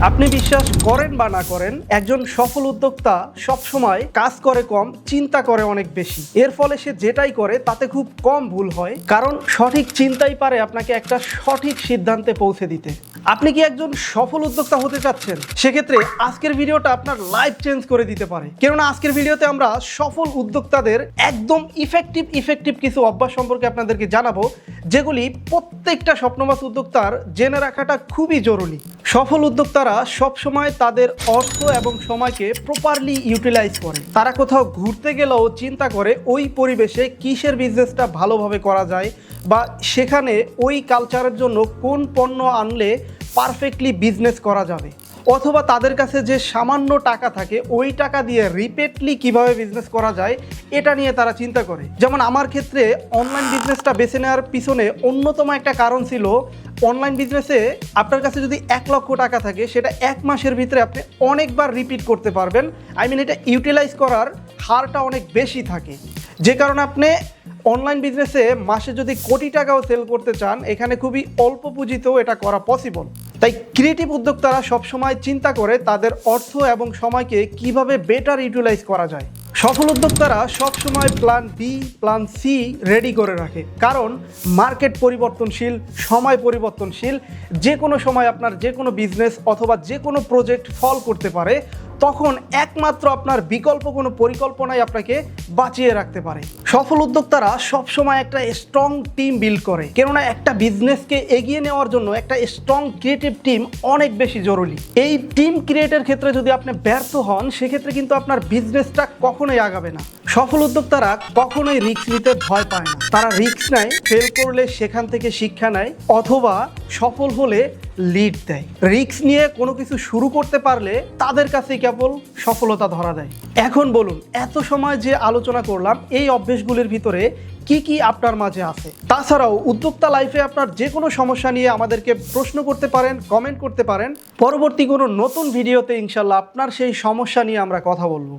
আপনি বিশ্বাস করেন বা না করেন, একজন সফল উদ্যোক্তা সবসময় কাজ করে কম, চিন্তা করে অনেক বেশি। এর ফলে সে যেটাই করে তাতে খুব কম ভুল হয়, কারণ সঠিক চিন্তাই পারে আপনাকে একটা সঠিক সিদ্ধান্তে পৌঁছে দিতে। আপনি কি একজন সফল উদ্যোক্তা হতে চাচ্ছেন? সেক্ষেত্রে আজকের ভিডিওটা আপনার লাইফ চেঞ্জ করে দিতে পারে। কেননা আজকের ভিডিওতে আমরা সফল উদ্যোক্তাদের একদম ইফেক্টিভ কিছু অভ্যাস সম্পর্কে আপনাদেরকে জানাবো, যেগুলি প্রত্যেকটা স্বপ্নবাজ উদ্যোক্তার জেনে রাখাটা খুবই জরুরি। সফল উদ্যোক্তারা সবসময় তাদের অর্থ এবং সময়কে প্রপারলি ইউটিলাইজ করে। তারা কোথাও ঘুরতে গেলেও চিন্তা করে ওই পরিবেশে কিসের বিজনেসটা ভালোভাবে করা যায়, বা সেখানে ওই কালচারের জন্য কোন পণ্য আনলে পারফেক্টলি বিজনেস করা যাবে, অথবা তাদের কাছে যে সামান্য টাকা থাকে ওই টাকা দিয়ে রিপিটলি কিভাবে বিজনেস করা যায় এটা নিয়ে তারা চিন্তা করে। যেমন আমার ক্ষেত্রে অনলাইন বিজনেসটা বেছে নেওয়ার পিছনে অন্যতম একটা কারণ ছিল, অনলাইন বিজনেসে আপনার কাছে যদি 1 লক্ষ টাকা থাকে সেটা 1 মাসের ভিতরে আপনি অনেকবার রিপিট করতে পারবেন। এটা ইউটিলাইজ করার হারটা অনেক বেশি থাকে, যে কারণে আপনি অনলাইন বিজনেসে মাসে যদি কোটি টাকাও সেল করতে চান, এখানে খুবই অল্প পুঁজিতেও এটা করা পসিবল। তাই ক্রিয়েটিভ উদ্যোক্তারা সবসময় চিন্তা করে তাদের অর্থ এবং সময়কে কিভাবে বেটার ইউটিলাইজ করা যায়। সফল উদ্যোক্তারা সবসময় plan B, plan C ready করে রাখে, কারণ মার্কেট পরিবর্তনশীল, সময় পরিবর্তনশীল। যে কোনো সময় আপনার যে কোনো বিজনেস অথবা যে কোনো প্রজেক্ট ফল করতে পারে, তখন একমাত্র আপনার বিকল্প কোনো পরিকল্পনাই আপনাকে বাঁচিয়ে রাখতে পারে। সফল উদ্যোক্তারা সবসময় একটা স্ট্রং টিম বিল্ড করে, কেননা একটা বিজনেসকে এগিয়ে নেওয়ার জন্য একটা স্ট্রং ক্রিয়েটিভ টিম অনেক বেশি জরুরি। এই টিম ক্রিয়েটের ক্ষেত্রে যদি আপনি ব্যর্থ হন, সেক্ষেত্রে কিন্তু আপনার বিজনেসটা কখনোই আগাবে না। সফল উদ্যোক্তারা কখনোই রিস্ক নিতে ভয় পায় না। তারা রিস্ক নেয়, ফেল করলে সেখান থেকে শিক্ষা নেয়, অথবা সফল হলে লিড দেয়। রিস্ক নিয়ে কোনো কিছু শুরু করতে পারলে তাদের কাছে কেবল সফলতা ধরা দেয়। এখন বলুন, এত সময় যে আলোচনা করলাম, এই অভ্যেসগুলির ভিতরে কি কি আপনার মাঝে আছে? তাছাড়াও উদ্যোক্তা লাইফে আপনার যে কোনো সমস্যা নিয়ে আমাদেরকে প্রশ্ন করতে পারেন, কমেন্ট করতে পারেন। পরবর্তী কোনো নতুন ভিডিওতে ইনশাল্লাহ আপনার সেই সমস্যা নিয়ে আমরা কথা বলবো।